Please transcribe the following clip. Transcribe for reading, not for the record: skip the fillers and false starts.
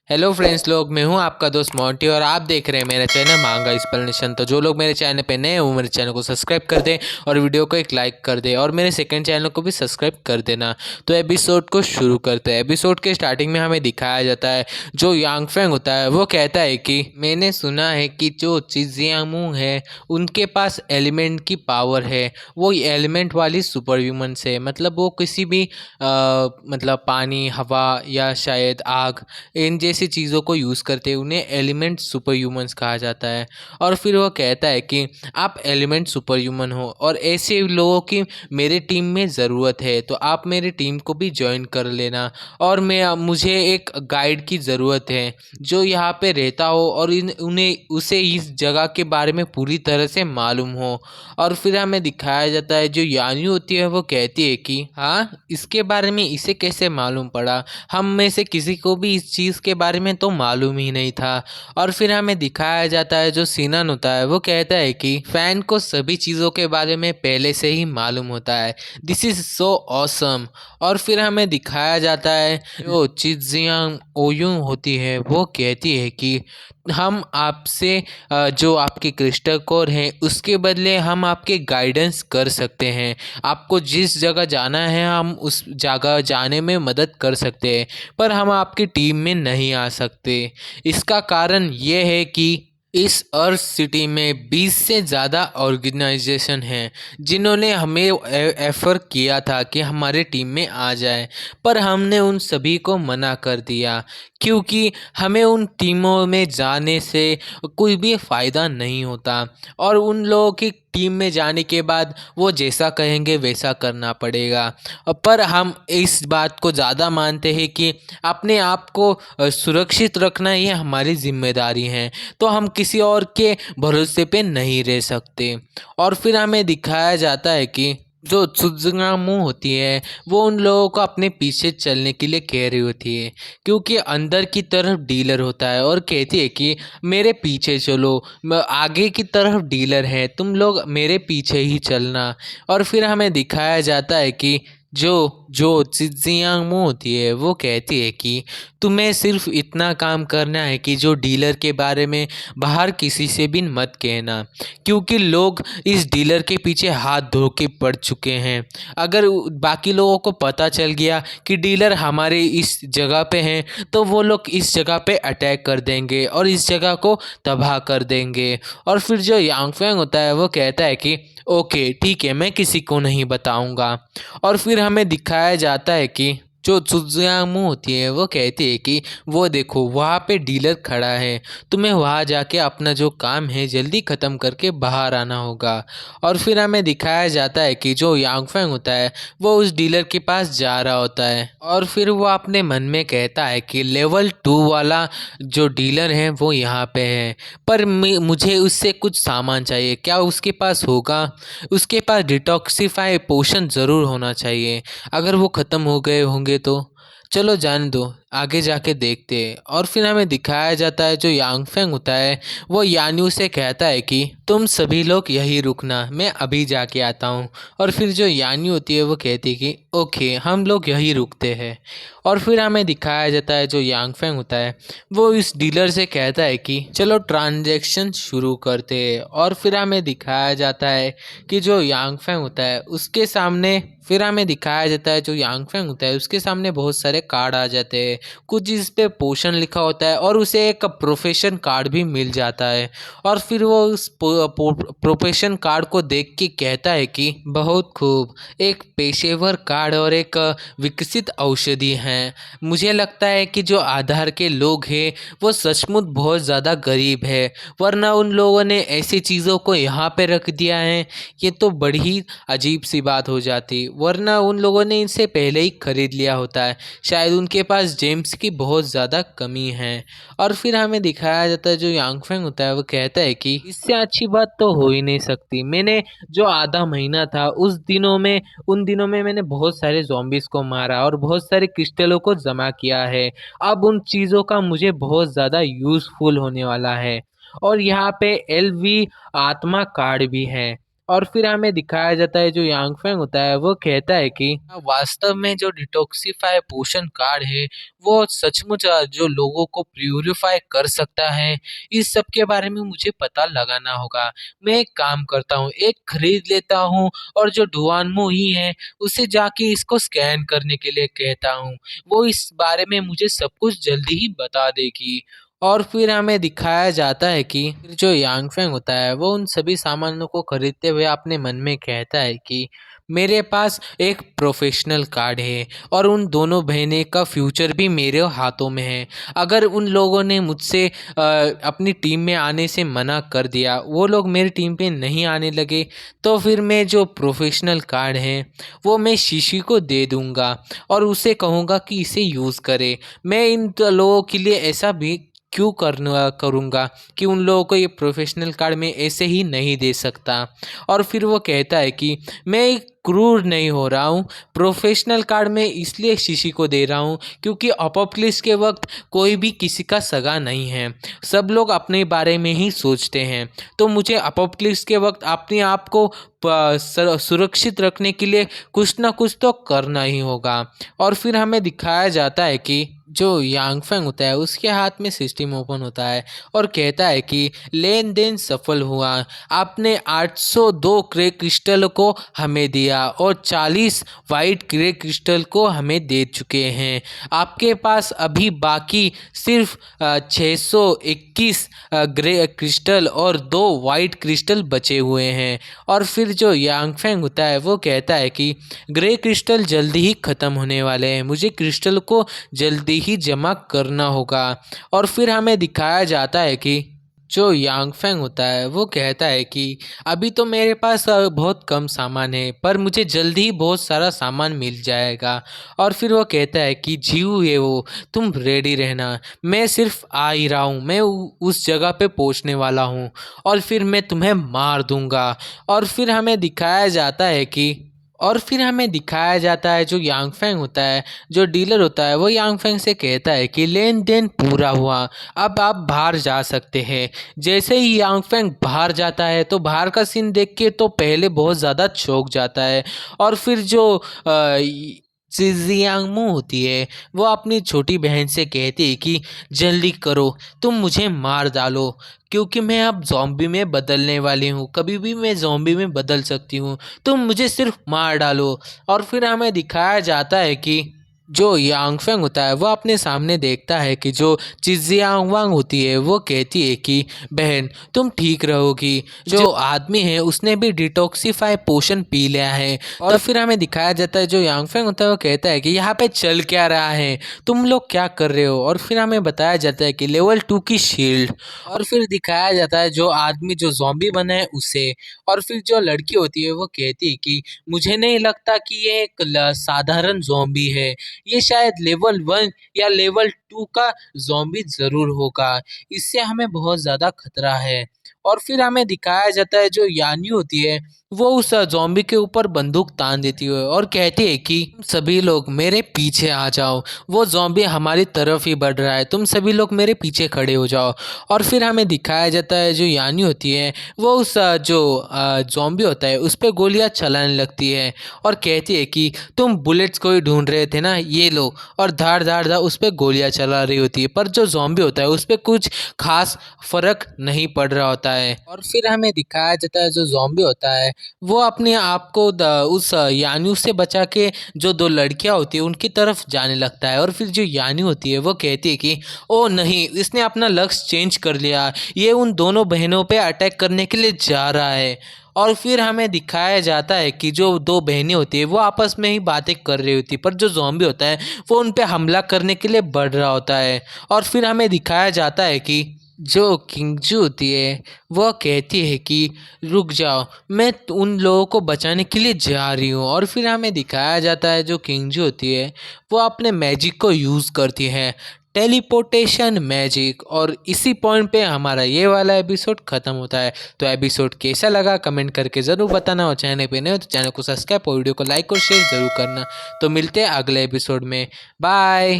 Hello friends लोग, मैं हूं आपका दोस्त मोंटी और आप देख रहे हैं मेरा चैनल मांगा एक्सप्लेनेशन। तो जो लोग मेरे चैनल पे नए हैं वो मेरे चैनल को सब्सक्राइब कर दें और वीडियो को एक लाइक कर दें और मेरे सेकंड चैनल को भी सब्सक्राइब कर देना। तो एपिसोड को शुरू करते हैं। एपिसोड के स्टार्टिंग में हमें दिखाया जाता है जो यांग फेंग होता है वो कहता है कि मैंने सुना है कि जो चिजियांगमू है उनके पास एलिमेंट की पावर है। वो एलिमेंट वाली सुपर ह्यूमन से मतलब वो किसी भी मतलब पानी, हवा या शायद आग, इन जैसी चीज़ों को यूज़ करते हैं उन्हें एलिमेंट सुपर ह्यूमंस कहा जाता है। और फिर वो कहता है कि आप एलिमेंट सुपर ह्यूमन हो और ऐसे लोगों की मेरे टीम में ज़रूरत है, तो आप मेरी टीम को भी ज्वाइन कर लेना। और मुझे एक गाइड की ज़रूरत है जो यहाँ पे रहता हो और इन उन्हें उसे इस जगह के बारे में पूरी तरह से मालूम हो। और फिर हमें दिखाया जाता है जो यान्यू होती है वो कहती है कि हाँ, इसके बारे में इसे कैसे मालूम पड़ा, हम में से किसी को भी इस चीज़ के बारे में तो मालूम ही नहीं था। और फिर हमें दिखाया जाता है जो सिनन होता है वो कहता है कि फैन को सभी चीज़ों के बारे में पहले से ही मालूम होता है। This is so awesome. और फिर हमें दिखाया जाता है जो चिजियांग ओयुंग होती है वो कहती है कि हम आपसे जो आपके क्रिस्टल कोर हैं उसके बदले हम आपके गाइडेंस कर सकते हैं। आपको जिस जगह जाना है हम उस जगह जाने में मदद कर सकते हैं, पर हम आपकी टीम में नहीं आ सकते। इसका कारण ये है कि इस अर्थ सिटी में 20 से ज़्यादा ऑर्गेनाइजेशन हैं जिन्होंने हमें एफर किया था कि हमारे टीम में आ जाए, पर हमने उन सभी को मना कर दिया क्योंकि हमें उन टीमों में जाने से कोई भी फ़ायदा नहीं होता और उन लोगों की टीम में जाने के बाद वो जैसा कहेंगे वैसा करना पड़ेगा। पर हम इस बात को ज़्यादा मानते हैं कि अपने आप को सुरक्षित रखना ये हमारी जिम्मेदारी है, तो हम किसी और के भरोसे पे नहीं रह सकते। और फिर हमें दिखाया जाता है कि जो मुँह होती है वो उन लोगों को अपने पीछे चलने के लिए कह रही होती है क्योंकि अंदर की तरफ डीलर होता है और कहती है कि मेरे पीछे चलो, आगे की तरफ डीलर है, तुम लोग मेरे पीछे ही चलना। और फिर हमें दिखाया जाता है कि जो जो चिज़ियांगमू होती है वो कहती है कि तुम्हें सिर्फ इतना काम करना है कि जो डीलर के बारे में बाहर किसी से भी मत कहना, क्योंकि लोग इस डीलर के पीछे हाथ धो के पड़ चुके हैं। अगर बाकी लोगों को पता चल गया कि डीलर हमारे इस जगह पे हैं तो वो लोग इस जगह पे अटैक कर देंगे और इस जगह को तबाह कर देंगे। और फिर जो यांग फेंग होता है वो कहता है कि ओके ठीक है, मैं किसी को नहीं बताऊंगा। और फिर हमें दिखाया जाता है कि जो त्सुयामू होती है वो कहती है कि वो देखो वहाँ पे डीलर खड़ा है, तुम्हें वहाँ जाके अपना जो काम है जल्दी ख़त्म करके बाहर आना होगा। और फिर हमें दिखाया जाता है कि जो यांग फेंग होता है वो उस डीलर के पास जा रहा होता है और फिर वो अपने मन में कहता है कि लेवल 2 वाला जो डीलर है वो यहाँ पे है, पर मुझे उससे कुछ सामान चाहिए, क्या उसके पास होगा? उसके पास डिटॉक्सिफाई पोशन ज़रूर होना चाहिए। अगर वो ख़त्म हो गए होंगे तो चलो जाने दो, आगे जाके देखते हैं। और फिर हमें दिखाया जाता है जो यांग फेंग होता है वो यान्यू से कहता है कि तुम सभी लोग यहीं रुकना, मैं अभी जाके आता हूँ। और फिर जो यान्यू होती है वो कहती है कि ओके हम लोग यहीं रुकते हैं। और फिर हमें दिखाया जाता है जो यांग फेंग होता है वो इस डीलर से कहता है कि चलो ट्रांजैक्शन शुरू करते हैं। और फिर हमें दिखाया जाता है कि जो यांग फेंग होता है उसके सामने फिर हमें दिखाया जाता है जो यांग फेंग होता है उसके सामने बहुत सारे कार्ड आ जाते हैं, कुछ इस पे पोशन लिखा होता है और उसे एक प्रोफेशन कार्ड भी मिल जाता है। और फिर वो उस प्रोफेशन कार्ड को देख के कहता है कि बहुत खूब, एक पेशेवर कार्ड और एक विकसित औषधि है। मुझे लगता है कि जो आधार के लोग हैं वो सचमुच बहुत ज़्यादा गरीब है, वरना उन लोगों ने ऐसी चीज़ों को यहाँ पे रख दिया है, ये तो बड़ी ही अजीब सी बात हो जाती, वरना उन लोगों ने इनसे पहले ही खरीद लिया होता है, शायद उनके पास जेम्स की बहुत ज़्यादा कमी है। और फिर हमें दिखाया जाता है जो यांग फेंग होता है वो कहता है कि इससे अच्छी बात तो हो ही नहीं सकती, मैंने जो आधा महीना था उन दिनों में मैंने बहुत सारे zombies को मारा और बहुत सारे क्रिस्टलों को जमा किया है। अब उन चीज़ों का मुझे बहुत ज़्यादा यूज़फुल होने वाला है। और यहाँ पे एलवी आत्मा कार्ड भी है। और फिर हमें दिखाया जाता है जो यांग फेंग होता है वो कहता है कि वास्तव में जो डिटॉक्सिफाई पोषण कार्ड है वो सचमुच जो लोगों को प्यूरिफाई कर सकता है, इस सब के बारे में मुझे पता लगाना होगा। मैं एक काम करता हूँ, एक खरीद लेता हूँ और जो डुआनमो ही है उसे जाके इसको स्कैन करने के लिए कहता हूँ। वो इस बारे में मुझे सब कुछ जल्दी ही बता देगी। और फिर हमें दिखाया जाता है कि जो यांग फेंग होता है वो उन सभी सामानों को खरीदते हुए अपने मन में कहता है कि मेरे पास एक प्रोफेशनल कार्ड है और उन दोनों बहनें का फ्यूचर भी मेरे हाथों में है। अगर उन लोगों ने मुझसे अपनी टीम में आने से मना कर दिया, वो लोग मेरी टीम पे नहीं आने लगे, तो फिर मैं जो प्रोफेशनल कार्ड है वो मैं शीशी को दे दूंगा और उसे कहूँगा कि इसे यूज़ करे। मैं इन लोगों के लिए ऐसा भी क्यों करूँगा कि उन लोगों को ये प्रोफेशनल कार्ड मैं ऐसे ही नहीं दे सकता। और फिर वो कहता है कि मैं एक क्रूर नहीं हो रहा हूँ, प्रोफेशनल कार्ड मैं इसलिए शीशी को दे रहा हूँ क्योंकि अपोक्लिप्स के वक्त कोई भी किसी का सगा नहीं है, सब लोग अपने बारे में ही सोचते हैं। तो मुझे अपोक्लिप्स के वक्त अपने आप को सुरक्षित रखने के लिए कुछ ना कुछ तो करना ही होगा। और फिर हमें दिखाया जाता है कि जो यांग फेंग होता है उसके हाथ में सिस्टम ओपन होता है और कहता है कि लेन देन सफल हुआ, आपने 802 ग्रे क्रिस्टल को हमें दिया और 40 वाइट ग्रे क्रिस्टल को हमें दे चुके हैं। आपके पास अभी बाकी सिर्फ 621 ग्रे क्रिस्टल और 2 वाइट क्रिस्टल बचे हुए हैं। और फिर जो यांग फेंग होता है वो कहता है कि ग्रे क्रिस्टल जल्दी ही ख़त्म होने वाले हैं, मुझे क्रिस्टल को जल्दी ही जमा करना होगा। और फिर हमें दिखाया जाता है कि जो यांग फेंग होता है वो कहता है कि अभी तो मेरे पास बहुत कम सामान है पर मुझे जल्दी ही बहुत सारा सामान मिल जाएगा। और फिर वो कहता है कि जीव है वो, तुम रेडी रहना, मैं सिर्फ आ ही रहा हूँ, मैं उस जगह पे पहुँचने वाला हूँ और फिर मैं तुम्हें मार दूँगा। और फिर हमें दिखाया जाता है कि जो यांग फेंग होता है, जो डीलर होता है वो यांग फेंग से कहता है कि लेन देन पूरा हुआ, अब आप बाहर जा सकते हैं। जैसे ही यांग फेंग बाहर जाता है तो बाहर का सीन देख के तो पहले बहुत ज़्यादा चौंक जाता है। और फिर जो जियांगमू होती है वो अपनी छोटी बहन से कहती है कि जल्दी करो, तुम मुझे मार डालो क्योंकि मैं अब ज़ॉम्बी में बदलने वाली हूँ, कभी भी मैं ज़ॉम्बी में बदल सकती हूँ, तुम मुझे सिर्फ मार डालो। और फिर हमें दिखाया जाता है कि जो यांग फेंग होता है वो अपने सामने देखता है कि जो चिजियांग वांग होती है वो कहती है कि बहन तुम ठीक रहोगी, जो आदमी है उसने भी डिटॉक्सिफाई पोशन पी लिया है। और फिर हमें दिखाया जाता है जो यांग फेंग होता है वो कहता है कि यहाँ पे चल क्या रहा है, तुम लोग क्या कर रहे हो। और फिर हमें बताया जाता है कि लेवल 2 की शील्ड। और फिर दिखाया जाता है जो आदमी जो ज़ॉम्बी बना है उसे। और फिर जो लड़की होती है वो कहती है कि मुझे नहीं लगता कि ये एक साधारण ज़ॉम्बी है, ये शायद लेवल 1 या लेवल 2 का ज़ॉम्बी ज़रूर होगा, इससे हमें बहुत ज़्यादा खतरा है। और फिर हमें दिखाया जाता है जो यानी होती है वो उस ज़ॉम्बी के ऊपर बंदूक तान देती है और कहती है कि तुम सभी लोग मेरे पीछे आ जाओ, वो ज़ॉम्बी हमारी तरफ ही बढ़ रहा है, तुम सभी लोग मेरे पीछे खड़े हो जाओ। और फिर हमें दिखाया जाता है जो यानी होती है वो उस जो ज़ॉम्बी होता है उस पे गोलियां चलाने लगती है और कहती है कि तुम बुलेट्स को ही ढूंढ रहे थे ना, ये लो, और धाड़ धाड़ धाड़ उस पे गोलियां चला रही होती है। पर जो ज़ॉम्बी होता है उस पे कुछ खास फर्क नहीं पड़ रहा होता है। और फिर हमें दिखाया जाता है जो ज़ॉम्बी होता है वो अपने आप को उस यानी से बचा के जो 2 लड़कियां होती है उनकी तरफ जाने लगता है। और फिर जो यानी होती है वो कहती है कि ओ नहीं, इसने अपना लक्ष्य चेंज कर लिया, ये उन दोनों बहनों पे अटैक करने के लिए जा रहा है। और फिर हमें दिखाया जाता है कि जो 2 बहनें होती है वो आपस में ही बातें कर रही होती है पर जो ज़ॉम्बी होता है वो उन पे हमला करने के लिए बढ़ रहा होता है। और फिर हमें दिखाया जाता है कि जो किंगजू होती है वह कहती है कि रुक जाओ, मैं उन लोगों को बचाने के लिए जा रही हूँ। और फिर हमें दिखाया जाता है जो किंगजू होती है वो अपने मैजिक को यूज़ करती है, टेलीपोर्टेशन मैजिक। और इसी पॉइंट पे हमारा ये वाला एपिसोड ख़त्म होता है। तो एपिसोड कैसा लगा कमेंट करके ज़रूर बताना, और चैनल पे नए हो तो चैनल को सब्सक्राइब और वीडियो को लाइक और शेयर ज़रूर करना। तो मिलते हैं अगले एपिसोड में, बाय।